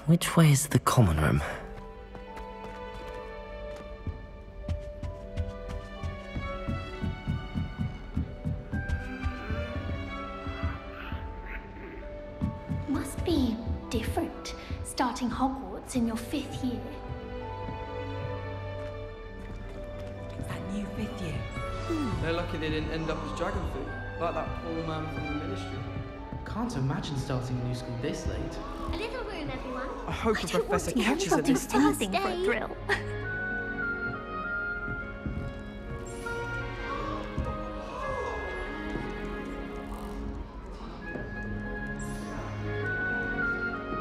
Which way is the common room? Must be different, starting Hogwarts in your 5th year. That new 5th year. They're lucky they didn't end up as dragon food, like that poor man from the ministry. Can't imagine starting a new school this late. A little room, everyone. I hope the professor catches I'll it do this time. anything for a thrill.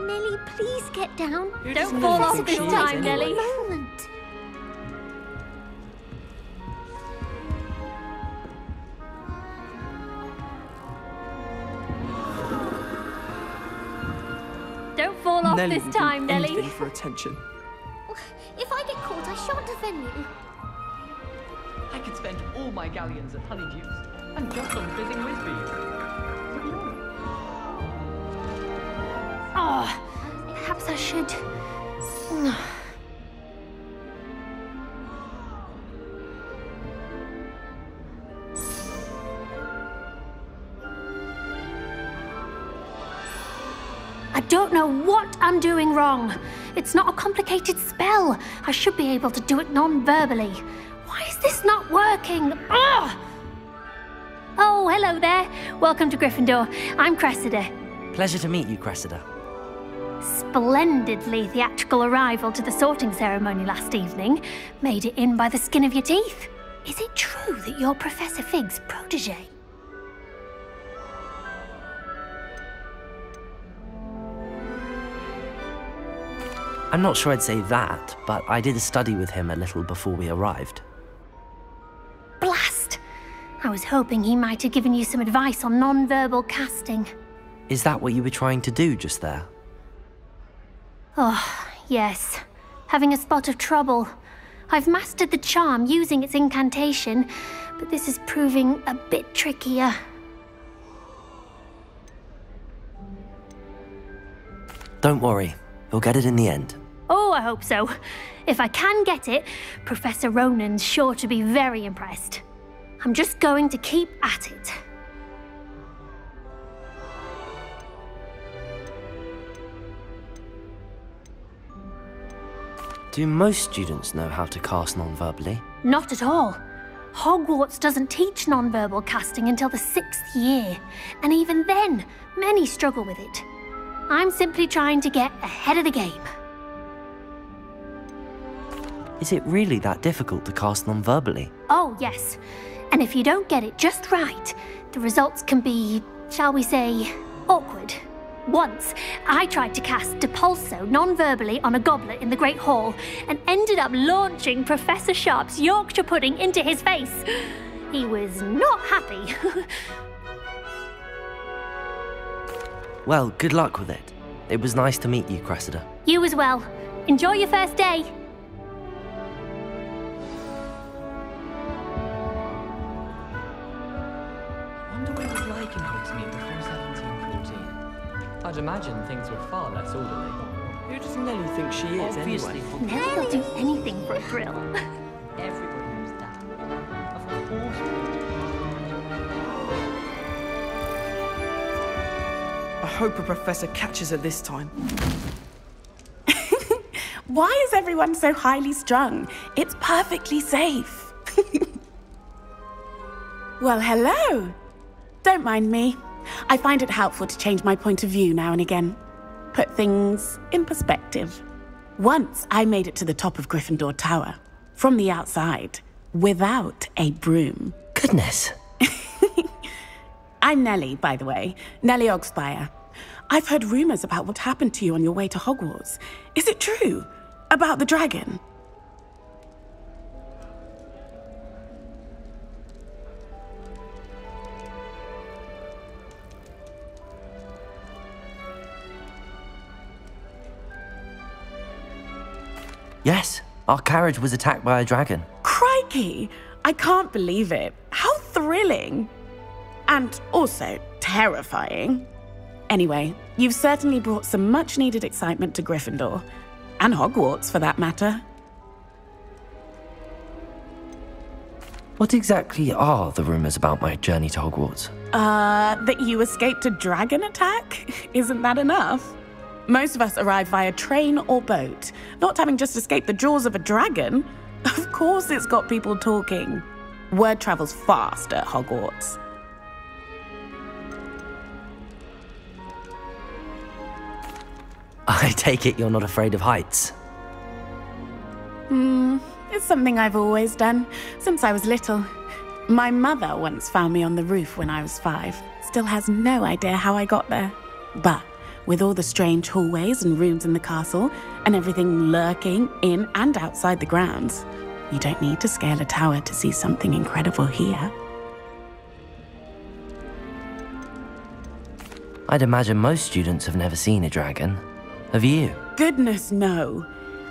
Nelly, please get down. Don't fall off this time, Nelly. Moment. Don't fall off Nelly this will do time, Nelly. anything for attention. If I get caught, I shan't defend you. I could spend all my galleons at Honeydew's and just on fizzing Whizbees. Oh, perhaps I should. I don't know what I'm doing wrong. It's not a complicated spell. I should be able to do it non-verbally. Why is this not working? Ugh! Oh, hello there. Welcome to Gryffindor. I'm Cressida. Pleasure to meet you, Cressida. Splendidly theatrical arrival to the sorting ceremony last evening. Made it in by the skin of your teeth. Is it true that you're Professor Fig's protege? I'm not sure I'd say that, but I did study with him a little before we arrived. Blast! I was hoping he might have given you some advice on non-verbal casting. Is that what you were trying to do just there? Oh, yes. Having a spot of trouble. I've mastered the charm using its incantation, but this is proving a bit trickier. Don't worry, you'll get it in the end. Oh, I hope so. If I can get it, Professor Ronan's sure to be very impressed. I'm just going to keep at it. Do most students know how to cast non-verbally? Not at all. Hogwarts doesn't teach non-verbal casting until the 6th year, and even then, many struggle with it. I'm simply trying to get ahead of the game. Is it really that difficult to cast non-verbally? Oh, yes. And if you don't get it just right, the results can be, shall we say, awkward. Once, I tried to cast Depulso non-verbally on a goblet in the Great Hall and ended up launching Professor Sharp's Yorkshire pudding into his face. He was not happy. Well, good luck with it. It was nice to meet you, Cressida. You as well. Enjoy your first day. Wonder what it was like in Hogsmeade before 1714. I'd imagine things were far less orderly. Who does Nelly think she is, Obviously, anyway? Nelly will do anything for a thrill. everybody knows that. Of course. I hope a professor catches her this time. Why is everyone so highly strung? It's perfectly safe. Well, hello. Don't mind me. I find it helpful to change my point of view now and again. Put things in perspective. Once I made it to the top of Gryffindor Tower, from the outside, without a broom. Goodness. I'm Nelly, by the way. Nelly Ogspire. I've heard rumors about what happened to you on your way to Hogwarts. Is it true? About the dragon? Yes, our carriage was attacked by a dragon. Crikey! I can't believe it. How thrilling! And also terrifying. Anyway, you've certainly brought some much-needed excitement to Gryffindor. And Hogwarts, for that matter. What exactly are the rumours about my journey to Hogwarts? That you escaped a dragon attack? Isn't that enough? Most of us arrive via train or boat, not having just escaped the jaws of a dragon. Of course it's got people talking. Word travels fast at Hogwarts. I take it you're not afraid of heights? It's something I've always done, since I was little. My mother once found me on the roof when I was 5. Still has no idea how I got there. But with all the strange hallways and rooms in the castle, and everything lurking in and outside the grounds, you don't need to scale a tower to see something incredible here. I'd imagine most students have never seen a dragon. Have you? Goodness, no.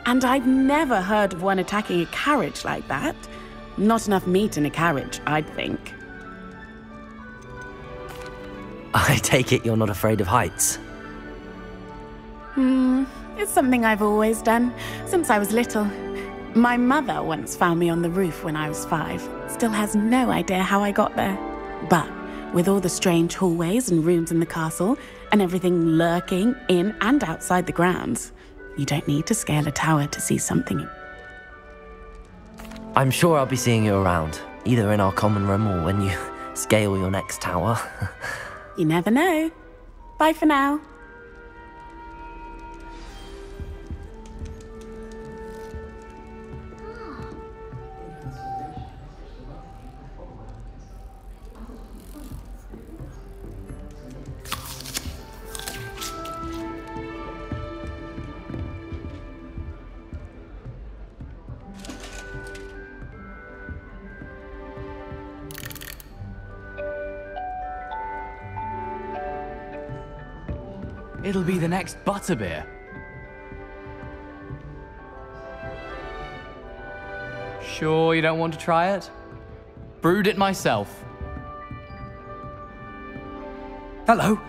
And I've never heard of one attacking a carriage like that. Not enough meat in a carriage, I'd think. I take it you're not afraid of heights? It's something I've always done, since I was little. My mother once found me on the roof when I was 5. Still has no idea how I got there. But with all the strange hallways and rooms in the castle, and everything lurking in and outside the grounds, you don't need to scale a tower to see something. I'm sure I'll be seeing you around, either in our common room or when you scale your next tower. You never know. Bye for now. It'll be the next butterbeer. Sure you don't want to try it? Brewed it myself. Hello,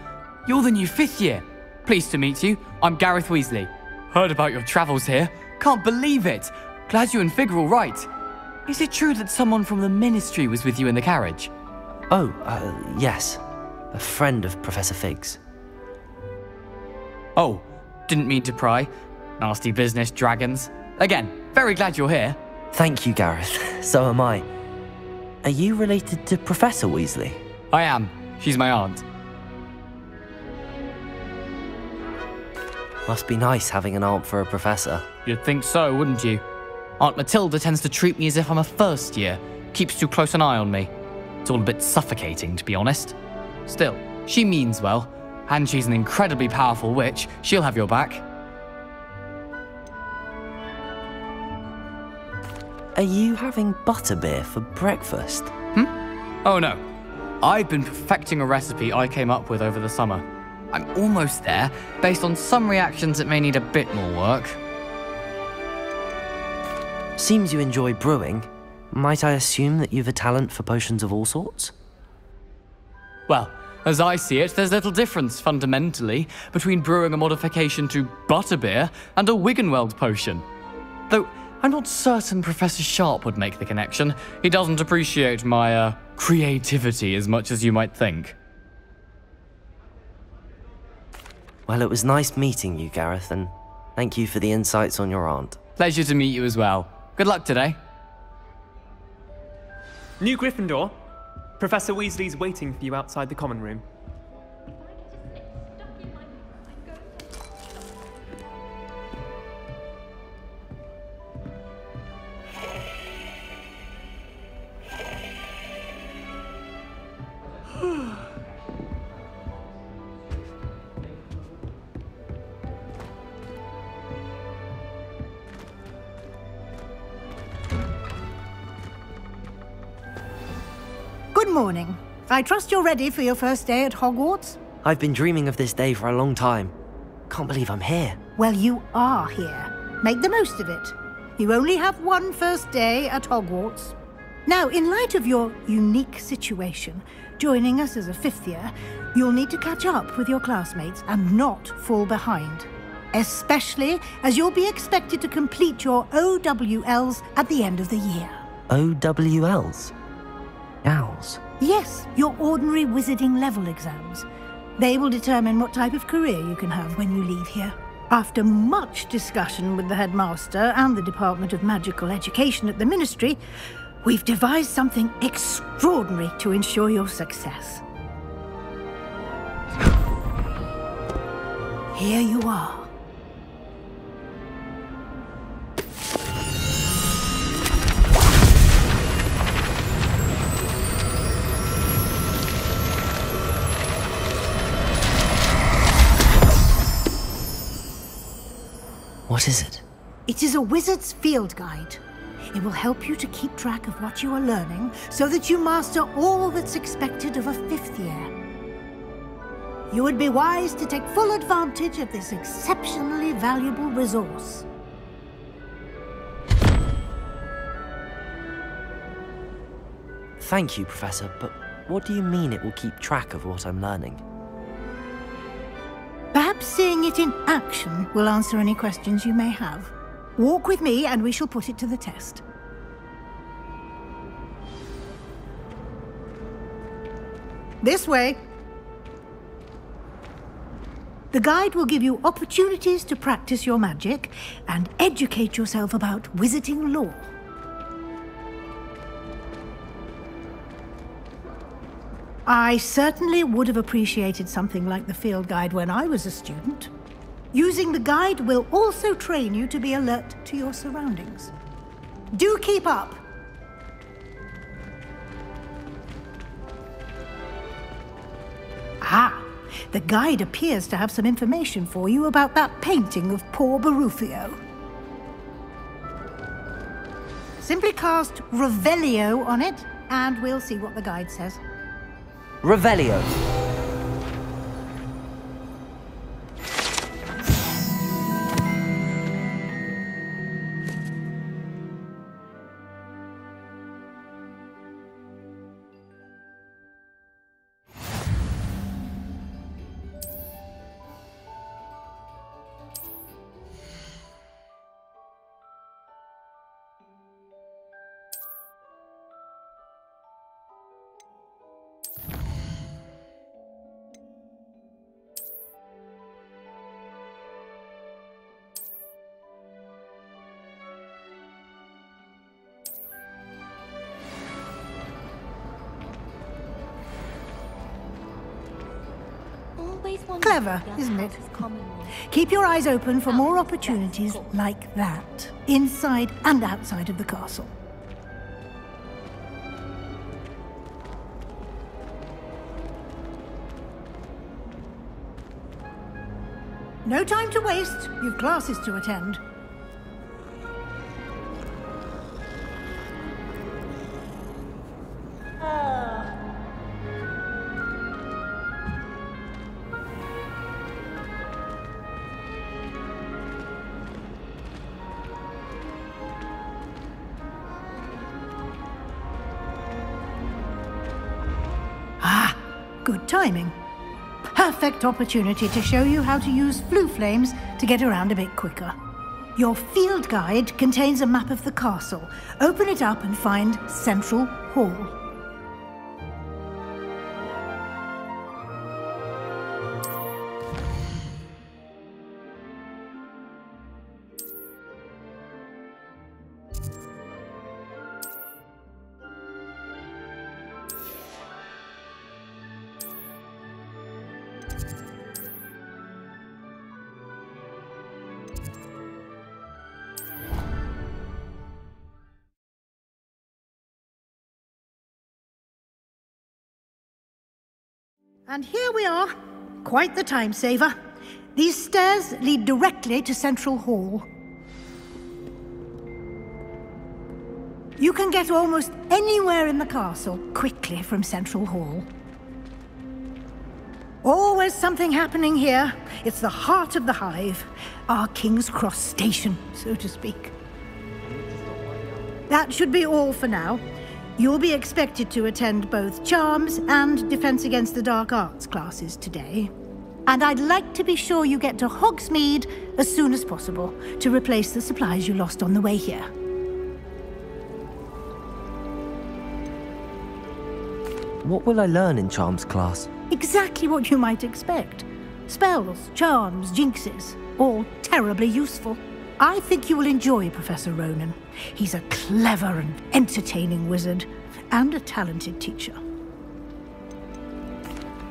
you're the new 5th year. Pleased to meet you. I'm Gareth Weasley. Heard about your travels here. Can't believe it. Glad you and Fig are all right. Is it true that someone from the Ministry was with you in the carriage? Oh, yes. A friend of Professor Fig's. Oh, didn't mean to pry. Nasty business, dragons. Again, very glad you're here. Thank you, Gareth. So am I. Are you related to Professor Weasley? I am. She's my aunt. Must be nice having an aunt for a professor. You'd think so, wouldn't you? Aunt Matilda tends to treat me as if I'm a first year. Keeps too close an eye on me. It's all a bit suffocating, to be honest. Still, she means well. And she's an incredibly powerful witch. She'll have your back. Are you having butterbeer for breakfast? Oh no. I've been perfecting a recipe I came up with over the summer. I'm almost there, based on some reactions that may need a bit more work. Seems you enjoy brewing. Might I assume that you've a talent for potions of all sorts? Well, as I see it, there's little difference, fundamentally, between brewing a modification to butterbeer and a Wiggenweld potion. Though, I'm not certain Professor Sharp would make the connection. He doesn't appreciate my, creativity as much as you might think. Well, it was nice meeting you, Gareth, and thank you for the insights on your aunt. Pleasure to meet you as well. Good luck today. New Gryffindor. Professor Weasley's waiting for you outside the common room. Good morning. I trust you're ready for your first day at Hogwarts? I've been dreaming of this day for a long time. Can't believe I'm here. Well, you are here. Make the most of it. You only have one first day at Hogwarts. Now, in light of your unique situation, joining us as a 5th year, you'll need to catch up with your classmates and not fall behind. Especially as you'll be expected to complete your OWLs at the end of the year. OWLs? Owls? Yes, your ordinary wizarding level exams. They will determine what type of career you can have when you leave here. After much discussion with the headmaster and the Department of Magical Education at the Ministry, we've devised something extraordinary to ensure your success. Here you are. What is it? It is a wizard's field guide. It will help you to keep track of what you are learning so that you master all that's expected of a 5th year. You would be wise to take full advantage of this exceptionally valuable resource. Thank you, Professor, but what do you mean it will keep track of what I'm learning? Perhaps seeing it in action will answer any questions you may have. Walk with me and we shall put it to the test. This way. The guide will give you opportunities to practice your magic and educate yourself about wizarding lore. I certainly would have appreciated something like the field guide when I was a student. Using the guide will also train you to be alert to your surroundings. Do keep up! Ah, the guide appears to have some information for you about that painting of poor Barufio. Simply cast Revelio on it, and we'll see what the guide says. Revelio. Clever, isn't it? Keep your eyes open for more opportunities like that, inside and outside of the castle. No time to waste. You've classes to attend. Good timing. Perfect opportunity to show you how to use flue flames to get around a bit quicker. Your field guide contains a map of the castle. Open it up and find Central Hall. And here we are. Quite the time saver. These stairs lead directly to Central Hall. You can get almost anywhere in the castle quickly from Central Hall. Always something happening here. It's the heart of the Hive, our King's Cross station, so to speak. That should be all for now. You'll be expected to attend both Charms and Defense Against the Dark Arts classes today. And I'd like to be sure you get to Hogsmeade as soon as possible to replace the supplies you lost on the way here. What will I learn in Charms class? Exactly what you might expect. Spells, charms, jinxes, all terribly useful. I think you will enjoy Professor Ronen. He's a clever and entertaining wizard, and a talented teacher.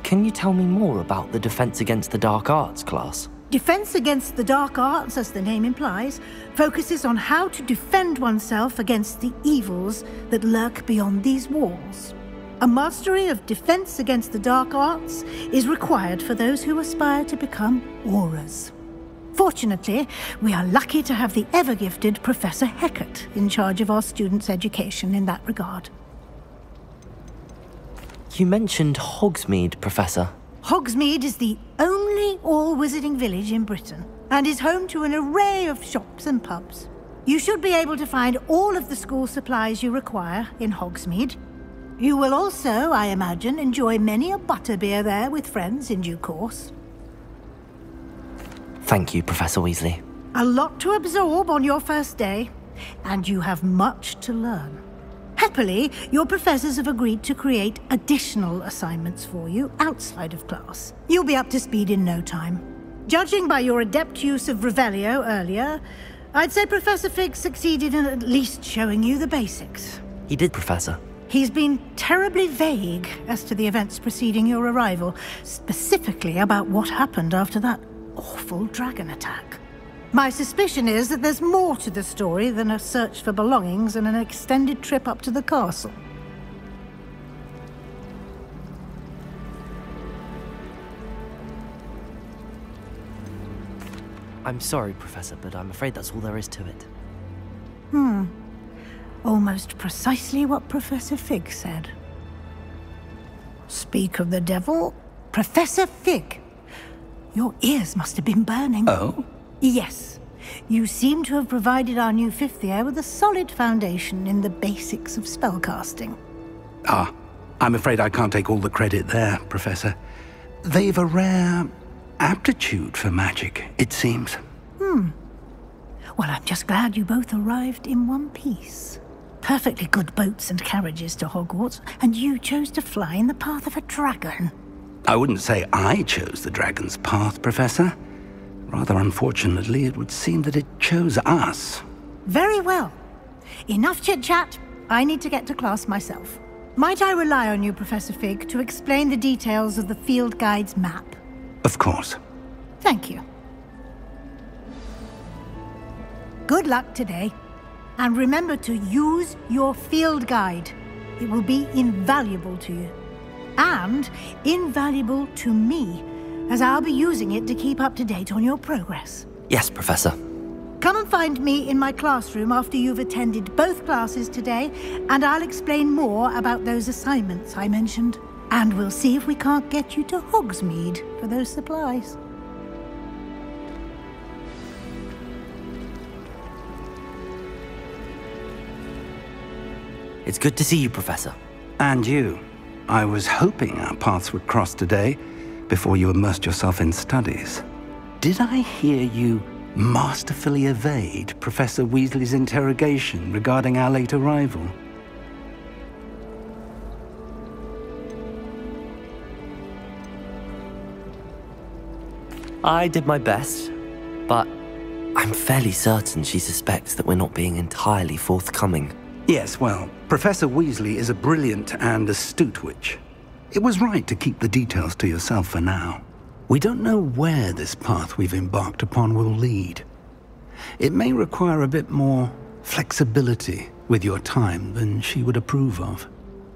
Can you tell me more about the Defense Against the Dark Arts class? Defense Against the Dark Arts, as the name implies, focuses on how to defend oneself against the evils that lurk beyond these walls. A mastery of Defense Against the Dark Arts is required for those who aspire to become Aurors. Fortunately, we are lucky to have the ever-gifted Professor Hecat in charge of our students' education in that regard. You mentioned Hogsmeade, Professor. Hogsmeade is the only all-wizarding village in Britain, and is home to an array of shops and pubs. You should be able to find all of the school supplies you require in Hogsmeade. You will also, I imagine, enjoy many a butterbeer there with friends in due course. Thank you, Professor Weasley. A lot to absorb on your first day, and you have much to learn. Happily, your professors have agreed to create additional assignments for you outside of class. You'll be up to speed in no time. Judging by your adept use of Revelio earlier, I'd say Professor Fig succeeded in at least showing you the basics. He did, Professor. He's been terribly vague as to the events preceding your arrival, specifically about what happened after that awful dragon attack. My suspicion is that there's more to the story than a search for belongings and an extended trip up to the castle. I'm sorry, Professor, but I'm afraid that's all there is to it. Almost precisely what Professor Fig said. Speak of the devil, Professor Fig. Your ears must have been burning. Oh? Yes. You seem to have provided our new fifth year with a solid foundation in the basics of spellcasting. Ah, I'm afraid I can't take all the credit there, Professor. They've a rare aptitude for magic, it seems. Well, I'm just glad you both arrived in one piece. Perfectly good boats and carriages to Hogwarts, and you chose to fly in the path of a dragon. I wouldn't say I chose the dragon's path, Professor. Rather unfortunately, it would seem that it chose us. Very well. Enough chit-chat. I need to get to class myself. Might I rely on you, Professor Fig, to explain the details of the field guide's map? Of course. Thank you. Good luck today. And remember to use your field guide. It will be invaluable to you. And invaluable to me, as I'll be using it to keep up to date on your progress. Yes, Professor. Come and find me in my classroom after you've attended both classes today, and I'll explain more about those assignments I mentioned. And we'll see if we can't get you to Hogsmeade for those supplies. It's good to see you, Professor. And you. I was hoping our paths would cross today, before you immersed yourself in studies. Did I hear you masterfully evade Professor Weasley's interrogation regarding our late arrival? I did my best, but I'm fairly certain she suspects that we're not being entirely forthcoming. Yes, well, Professor Weasley is a brilliant and astute witch. It was right to keep the details to yourself for now. We don't know where this path we've embarked upon will lead. It may require a bit more flexibility with your time than she would approve of.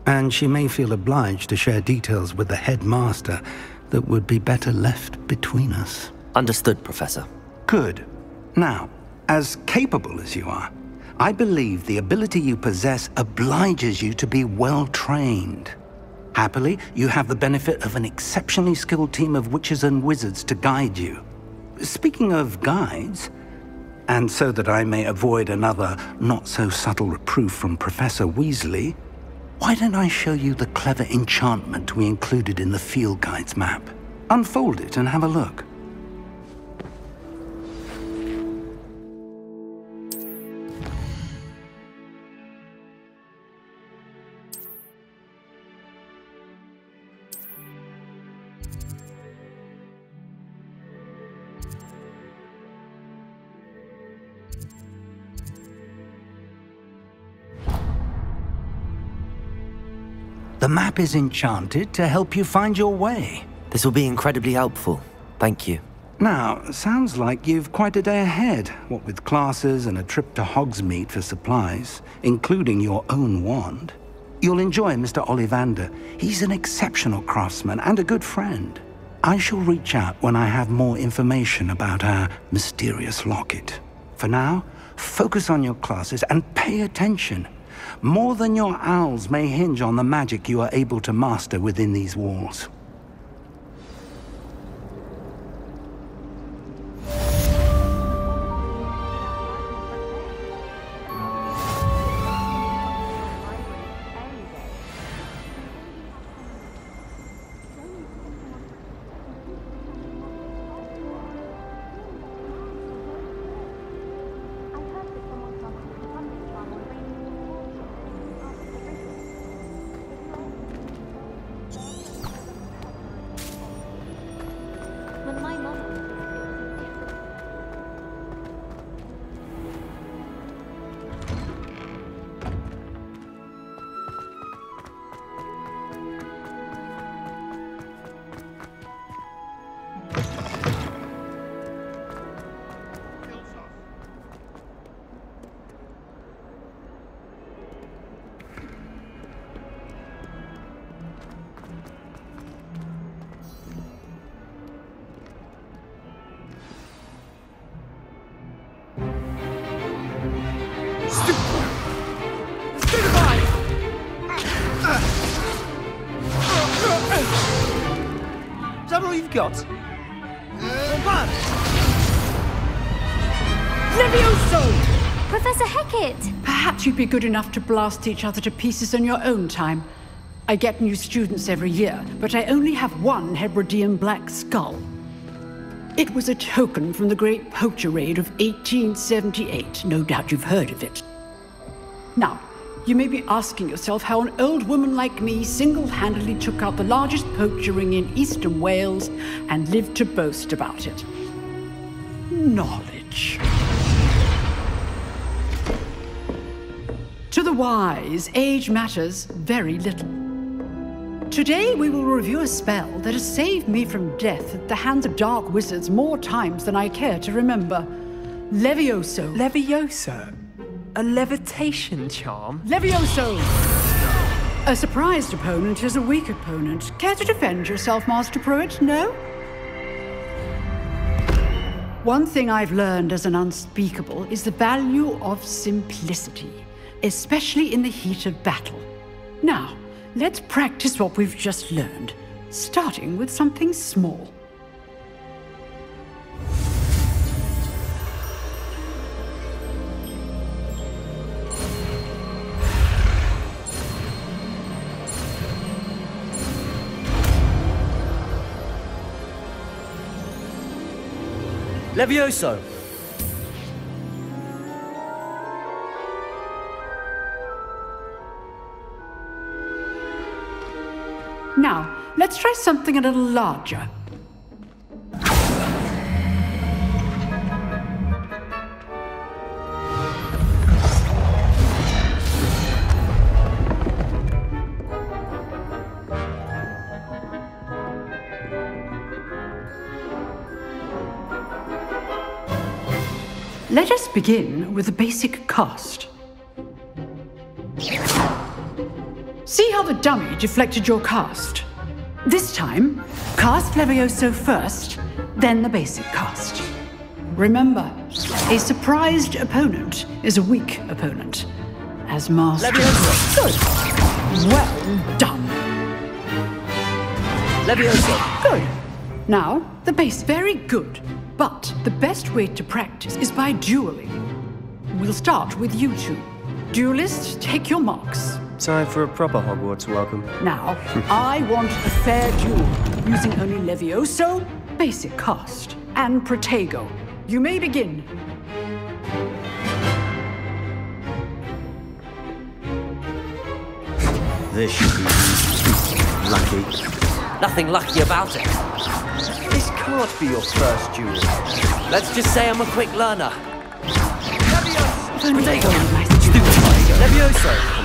And she may feel obliged to share details with the headmaster that would be better left between us. Understood, Professor. Good. Now, as capable as you are, I believe the ability you possess obliges you to be well-trained. Happily, you have the benefit of an exceptionally skilled team of witches and wizards to guide you. Speaking of guides, and so that I may avoid another not-so-subtle reproof from Professor Weasley, Why don't I show you the clever enchantment we included in the field guide's map? Unfold it and have a look. The map is enchanted to help you find your way. This will be incredibly helpful. Thank you. Now, sounds like you've quite a day ahead, what with classes and a trip to Hogsmeade for supplies, including your own wand. You'll enjoy Mr. Ollivander. He's an exceptional craftsman and a good friend. I shall reach out when I have more information about our mysterious locket. For now, focus on your classes and pay attention. More than your owls may hinge on the magic you are able to master within these walls. Is that all you've got? Levioso! Professor Hecat! Perhaps you'd be good enough to blast each other to pieces in your own time. I get new students every year, but I only have one Hebridean black skull. It was a token from the Great Poacher Raid of 1878. No doubt you've heard of it. Now, you may be asking yourself how an old woman like me single-handedly took out the largest poacher ring in eastern Wales and lived to boast about it. Knowledge. To the wise, age matters very little. Today we will review a spell that has saved me from death at the hands of dark wizards more times than I care to remember. Levioso. Levioso? A levitation charm? Levioso! A surprised opponent is a weak opponent. Care to defend yourself, Master Pruitt? No? One thing I've learned as an unspeakable is the value of simplicity, especially in the heat of battle. Now, let's practice what we've just learned, starting with something small. Levioso! Now, let's try something a little larger. Let us begin with the basic cast. See how the dummy deflected your cast? This time, cast Levioso first, then the basic cast. Remember, a surprised opponent is a weak opponent. As Master... Levioso! Good. Well done. Levioso! Good. Now, the base. Very good. But the best way to practice is by dueling. We'll start with you two. Duelists, take your marks. Time for a proper Hogwarts welcome. Now, I want a fair duel, using only Levioso, basic cast, and Protego. You may begin. This should be lucky. Nothing lucky about it. This can't be your first duel. Let's just say I'm a quick learner. Protego, Levioso.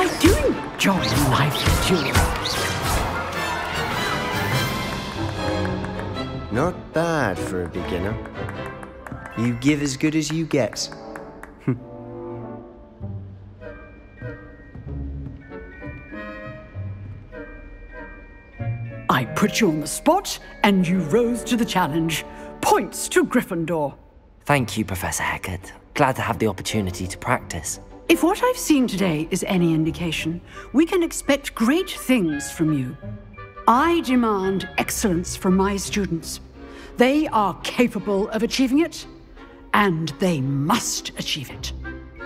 I do enjoy lively duels. Not bad for a beginner. You give as good as you get. I put you on the spot, and you rose to the challenge. Points to Gryffindor. Thank you, Professor Hecat. Glad to have the opportunity to practice. If what I've seen today is any indication, we can expect great things from you. I demand excellence from my students. They are capable of achieving it, and they must achieve it.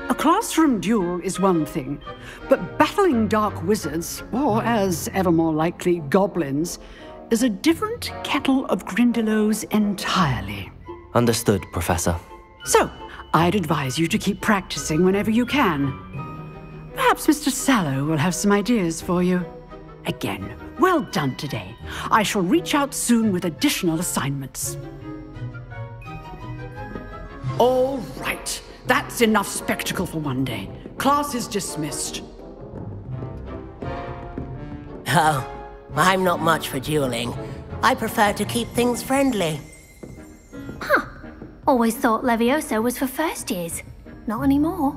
A classroom duel is one thing, but battling dark wizards, or as ever more likely, goblins, is a different kettle of Grindylows entirely. Understood, Professor. So, I'd advise you to keep practicing whenever you can. Perhaps Mr. Sallow will have some ideas for you. Again, well done today. I shall reach out soon with additional assignments. All right. That's enough spectacle for one day. Class is dismissed. Oh, I'm not much for dueling. I prefer to keep things friendly. Huh. Always thought Levioso was for first years. Not anymore.